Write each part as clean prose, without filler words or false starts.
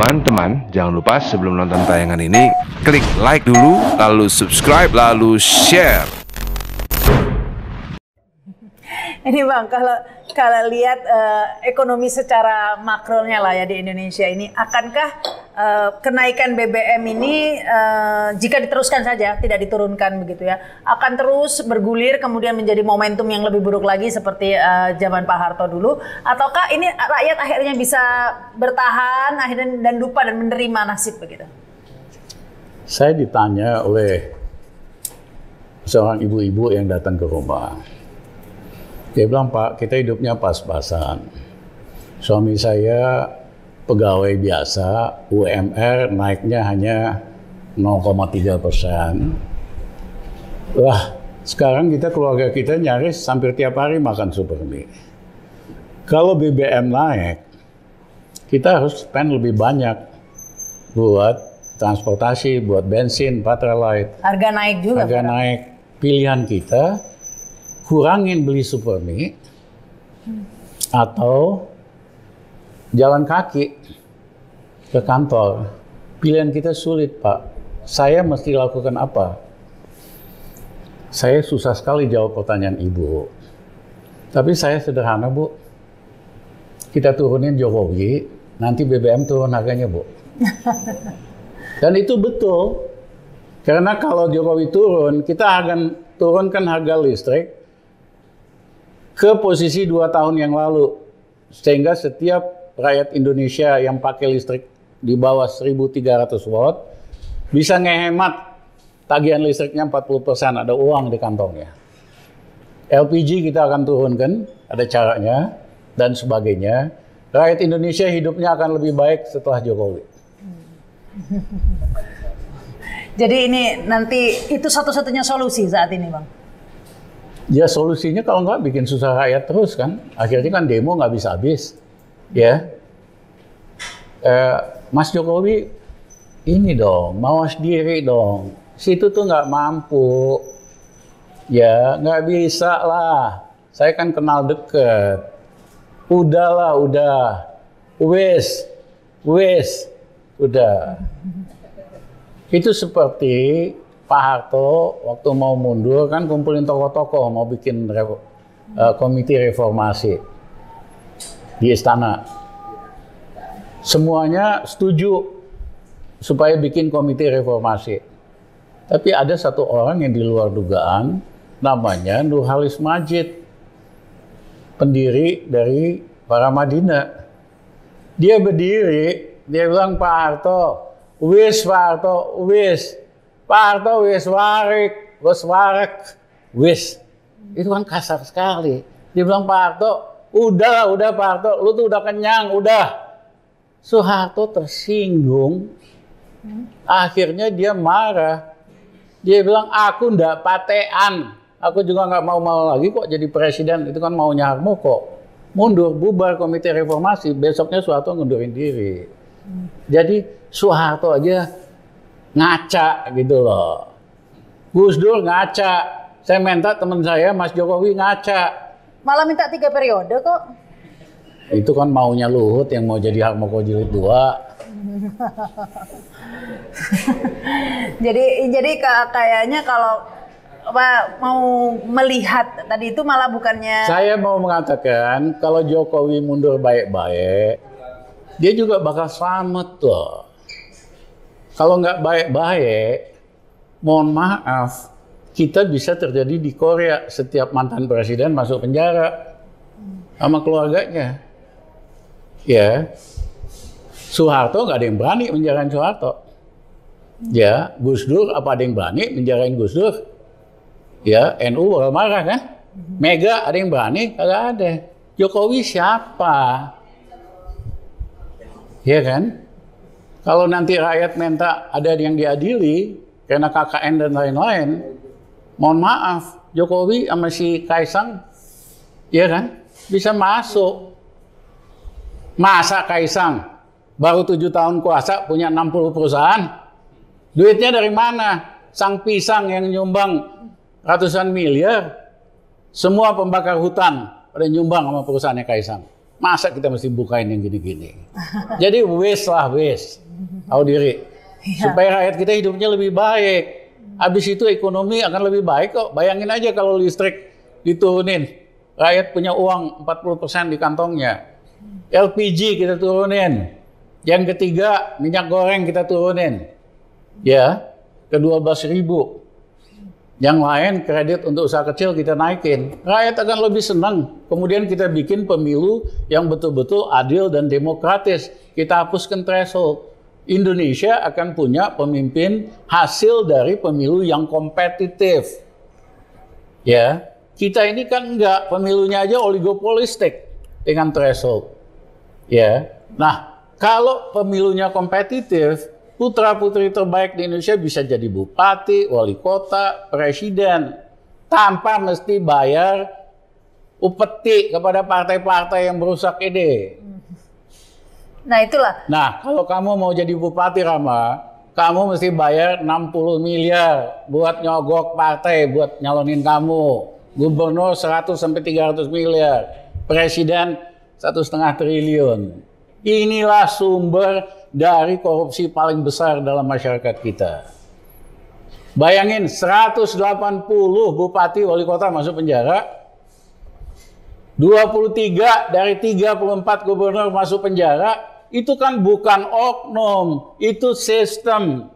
Teman-teman, jangan lupa sebelum nonton tayangan ini, klik like dulu, lalu subscribe, lalu share. Ini Bang, kalau lihat ekonomi secara makronya lah ya di Indonesia ini, akankah kenaikan BBM ini jika diteruskan saja, tidak diturunkan begitu ya, akan terus bergulir kemudian menjadi momentum yang lebih buruk lagi seperti zaman Pak Harto dulu, ataukah ini rakyat akhirnya bisa bertahan akhirnya dan lupa dan menerima nasib begitu? Saya ditanya oleh seorang ibu-ibu yang datang ke rumah. Dia bilang, Pak, kita hidupnya pas-pasan. Suami saya pegawai biasa, UMR naiknya hanya 0,3%. Wah, sekarang keluarga kita nyaris hampir tiap hari makan Supermie. Kalau BBM naik, kita harus spend lebih banyak buat transportasi, buat bensin, Patralite. Harga naik juga. Harga naik. Pilihan kita, kurangin beli Supermie atau jalan kaki ke kantor. Pilihan kita sulit, Pak. Saya mesti lakukan apa? Saya susah sekali jawab pertanyaan Ibu. Tapi saya sederhana, Bu. Kita turunin Jokowi, nanti BBM turun harganya, Bu. Dan itu betul. Karena kalau Jokowi turun, kita akan turunkan harga listrik ke posisi 2 tahun yang lalu, sehingga setiap rakyat Indonesia yang pakai listrik di bawah 1.300 watt bisa ngehemat tagihan listriknya 40%, ada uang di kantongnya. LPG kita akan turunkan, ada caranya, dan sebagainya. Rakyat Indonesia hidupnya akan lebih baik setelah Jokowi. Jadi ini nanti itu satu-satunya solusi saat ini, Bang? Ya solusinya kalau nggak bikin susah rakyat terus kan, akhirnya kan demo nggak bisa habis, ya. Mas Jokowi ini dong, mawas diri dong, situ tuh nggak mampu, ya nggak bisa lah. Saya kan kenal deket, udahlah, wes, udah. Itu seperti Pak Harto waktu mau mundur kan kumpulin tokoh-tokoh mau bikin komite reformasi di istana. Semuanya setuju supaya bikin komite reformasi. Tapi ada satu orang yang di luar dugaan, namanya Nurhalis Majid, pendiri dari Paramadina. Dia berdiri, dia bilang, Pak Harto, wis Pak Harto, wis. Pak Harto wis warek, wis. Itu kan kasar sekali. Dia bilang, Pak Harto, udah Pak Harto, lu tuh udah kenyang, udah. Soeharto tersinggung. Akhirnya dia marah. Dia bilang, aku ndak patean. Aku juga nggak mau lagi kok jadi presiden. Itu kan maunya Harmoko. Mundur, bubar komite reformasi. Besoknya Soeharto ngundurin diri. Jadi Soeharto aja ngaca gitu loh. Gus Dur ngaca. Saya minta teman saya Mas Jokowi ngaca. Malah minta 3 periode kok. Itu kan maunya Luhut yang mau jadi Harmoko jilid 2. jadi kayaknya kalau mau melihat tadi itu malah bukannya. Saya mau mengatakan kalau Jokowi mundur baik-baik, dia juga bakal selamat loh. Kalau nggak baik-baik, mohon maaf, kita bisa terjadi di Korea. Setiap mantan presiden masuk penjara sama keluarganya. Ya, Soeharto nggak ada yang berani menjarain Soeharto. Ya, Gus Dur apa ada yang berani menjarain Gus Dur? Ya, NU bakal marah kan? Mega ada yang berani? Kagak ada. Jokowi siapa? Ya kan? Kalau nanti rakyat minta ada yang diadili karena KKN dan lain-lain, mohon maaf, Jokowi sama si Kaisang, ya kan, bisa masuk. Masa Kaisang baru 7 tahun kuasa punya 60 perusahaan? Duitnya dari mana? Sang Pisang yang nyumbang ratusan miliar, semua pembakar hutan pada nyumbang sama perusahaannya Kaisang. Masa kita mesti bukain yang gini-gini? Jadi wes lah, wes. Tahu diri. Supaya rakyat kita hidupnya lebih baik. Habis itu ekonomi akan lebih baik kok. Bayangin aja kalau listrik diturunin. Rakyat punya uang 40% di kantongnya. LPG kita turunin. Yang ketiga, minyak goreng kita turunin. Ya, ke 12.000. Yang lain kredit untuk usaha kecil kita naikin. Rakyat akan lebih senang. Kemudian kita bikin pemilu yang betul-betul adil dan demokratis. Kita hapuskan threshold. Indonesia akan punya pemimpin hasil dari pemilu yang kompetitif. Ya, kita ini kan enggak, pemilunya aja oligopolistik dengan threshold. Ya. Nah, kalau pemilunya kompetitif, putra-putri terbaik di Indonesia bisa jadi bupati, wali kota, presiden, tanpa mesti bayar upeti kepada partai-partai yang merusak ide. Nah itulah. Nah, kalau kamu mau jadi bupati, Rama, kamu mesti bayar 60 miliar buat nyogok partai, buat nyalonin kamu. Gubernur 100 sampai 300 miliar, presiden 1,5 triliun. Inilah sumber dari korupsi paling besar dalam masyarakat kita. Bayangin 180 bupati wali kota masuk penjara, 23 dari 34 gubernur masuk penjara. Itu kan bukan oknum, itu sistem.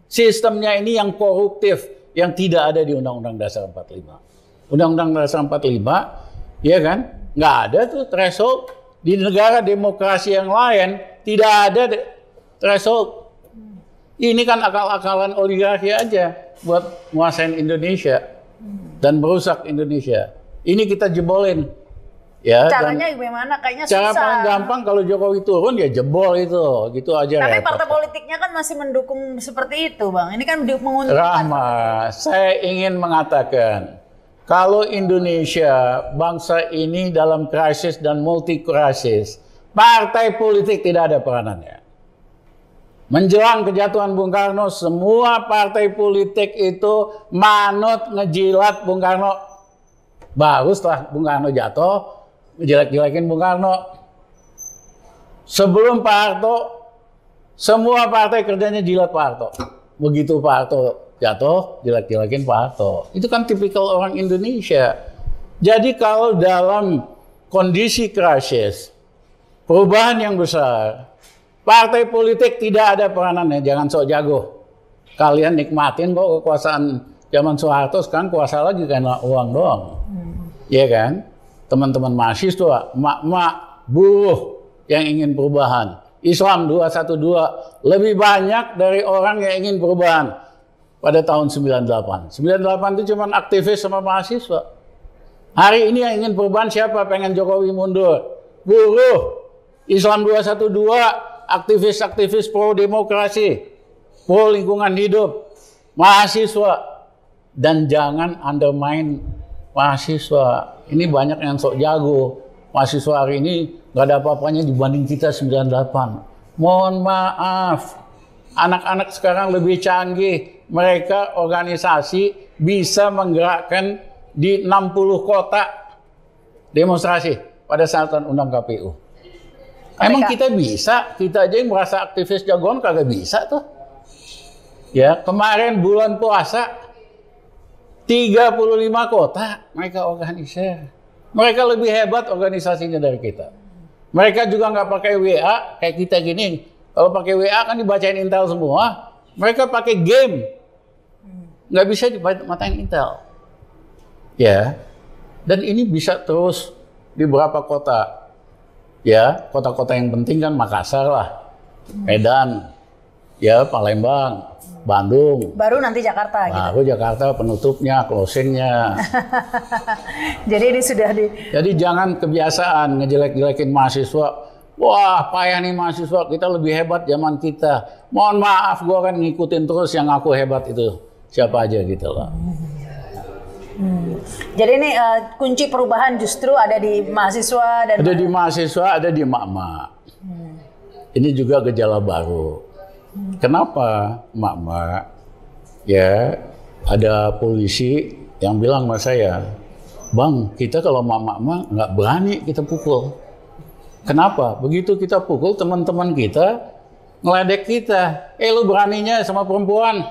Sistemnya ini yang koruptif, yang tidak ada di Undang-Undang Dasar 45. Undang-Undang Dasar 45, ya kan? Nggak ada tuh threshold. Di negara demokrasi yang lain, tidak ada threshold. Ini kan akal-akalan oligarki aja buat nguasain Indonesia dan merusak Indonesia. Ini kita jebolin. Ya, caranya gimana? Kayaknya cara susah. paling gampang kalau Jokowi turun ya jebol itu, gitu aja. Tapi repot. partai politiknya kan masih mendukung seperti itu, Bang. Ini kan menguntungkan. Rahma, saya ingin mengatakan kalau Indonesia, bangsa ini dalam krisis dan multi krisis, partai politik tidak ada peranannya. Menjelang kejatuhan Bung Karno, semua partai politik itu manut ngejilat Bung Karno. Baru setelah Bung Karno jatuh, ngejelek-jelekin Bung Karno. Sebelum Pak Harto, semua partai kerjanya jilat Pak Harto. Begitu Pak Harto jatuh, jelek-jelekin Pak Harto. Itu kan tipikal orang Indonesia. Jadi kalau dalam kondisi krisis, perubahan yang besar, partai politik tidak ada peranannya, jangan sok jago. Kalian nikmatin kok kekuasaan zaman Soeharto, sekarang kuasa lagi karena uang doang. Iya kan? Teman-teman mahasiswa, emak-emak, buruh yang ingin perubahan. Islam 212 lebih banyak dari orang yang ingin perubahan pada tahun 98. 98 itu cuma aktivis sama mahasiswa. Hari ini yang ingin perubahan siapa? Pengen Jokowi mundur. Buruh, Islam 212, aktivis-aktivis pro demokrasi, pro lingkungan hidup, mahasiswa. Dan jangan undermine mahasiswa. Ini banyak yang sok jago. Mahasiswa hari ini nggak ada apa-apanya dibanding kita 98. Mohon maaf. Anak-anak sekarang lebih canggih. Mereka organisasi bisa menggerakkan di 60 kota demonstrasi pada saat undang KPU. Emang kita bisa? Kita aja yang merasa aktivis jagoan kagak bisa tuh. Ya, kemarin bulan puasa 35 kota mereka organisir. Mereka lebih hebat organisasinya dari kita. Mereka juga nggak pakai WA kayak kita gini. Kalau pakai WA kan dibacain Intel semua. Mereka pakai game. Nggak bisa dimatain Intel. Ya. Dan ini bisa terus di beberapa kota. Ya, kota-kota yang penting kan Makassar lah. Medan. Ya, Palembang. Bandung. Baru nanti Jakarta gitu. Baru Jakarta penutupnya, closingnya. Jadi ini sudah di... Jadi jangan kebiasaan ngejelek-jelekin mahasiswa. Wah, payah nih mahasiswa, kita lebih hebat zaman kita. Mohon maaf, gue akan ngikutin terus yang aku hebat itu. Siapa aja gitu loh. Jadi ini kunci perubahan justru ada di mahasiswa dan... Ada di mahasiswa, ada di emak-emak. Ini juga gejala baru. Kenapa emak-emak? Ya, ada polisi yang bilang sama saya, Bang, kita kalau emak-emak nggak berani kita pukul. Kenapa? Begitu kita pukul, teman-teman kita ngeledek kita. Lu beraninya sama perempuan.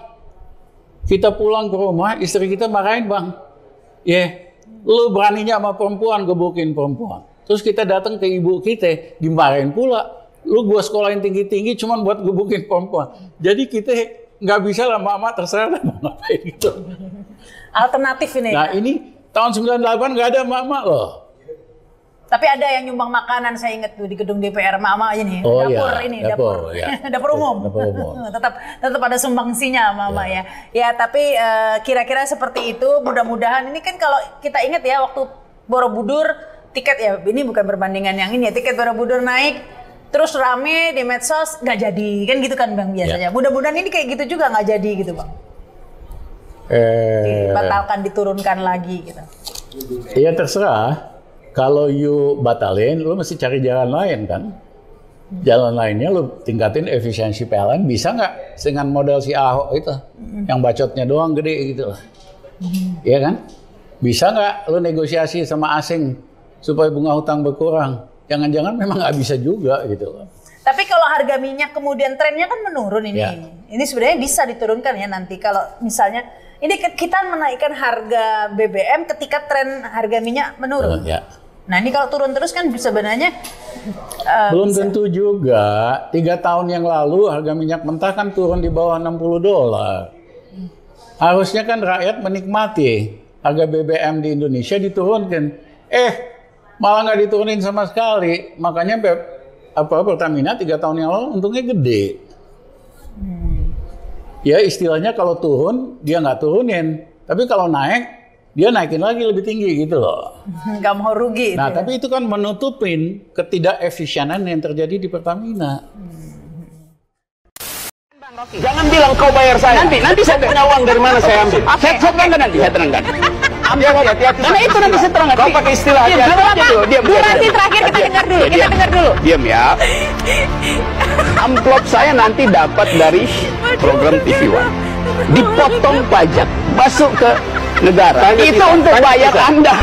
Kita pulang ke rumah, istri kita marahin, Bang. Lu beraninya sama perempuan, gebukin perempuan. Terus kita datang ke ibu kita, dimarahin pula. Lu gua sekolahin tinggi-tinggi cuman buat gebukin perempuan. Jadi kita nggak bisa lah, mama terserah mau ngapain gitu. Alternatif ini. Nah ini tahun 98 nggak ada mama loh. Tapi ada yang nyumbang makanan, saya ingat tuh di gedung DPR, mama ini, Oh, dapur iya, ini, dapur, dapur, ya. dapur umum. Dapur umum. tetap ada sumbangsinya mama ya. Ya tapi kira-kira seperti itu. Mudah-mudahan ini kan kalau kita ingat ya waktu Borobudur tiket ya, ini bukan perbandingan yang ini ya, tiket Borobudur naik terus rame di medsos nggak jadi kan gitu kan Bang biasanya. Mudah-mudahan ini kayak gitu juga nggak jadi gitu Bang. Dibatalkan, diturunkan lagi gitu. Iya terserah. Kalau you batalin, lu mesti cari jalan lain kan. Jalan lainnya lu tingkatin efisiensi PLN, bisa nggak dengan model si Ahok itu, yang bacotnya doang gede gitu lah. Iya kan? Bisa nggak lu negosiasi sama asing supaya bunga hutang berkurang? Jangan-jangan memang nggak bisa juga gitu loh. Tapi kalau harga minyak kemudian trennya kan menurun ini. Ya. Ini sebenarnya bisa diturunkan ya nanti kalau misalnya ini kita menaikkan harga BBM ketika tren harga minyak menurun. Ya. Nah ini kalau turun terus kan sebenarnya belum bisa. tentu juga. 3 tahun yang lalu harga minyak mentah kan turun di bawah $60. Harusnya kan rakyat menikmati harga BBM di Indonesia diturunkan. Malah nggak diturunin sama sekali. Makanya Pertamina 3 tahun yang lalu untungnya gede. Ya istilahnya kalau turun dia nggak turunin. Tapi kalau naik dia naikin lagi lebih tinggi gitu loh. Nggak mau rugi. Nah, tapi itu kan menutupin ketidakefisienan yang terjadi di Pertamina. Jangan bilang kau bayar saya. Nanti saya punya uang dari mana saya ambil. Saya terangkan nanti, saya terangkan. Ambil hati-hati. Karena itu nanti saya terangkan. Kau pakai istilah hati-hati dulu. Diam. Nanti terakhir kita dengar dulu. Kita dengar dulu. Diam ya. Amplop saya nanti dapat dari program TV One. Dipotong pajak, masuk ke negara. Itu untuk bayar Anda.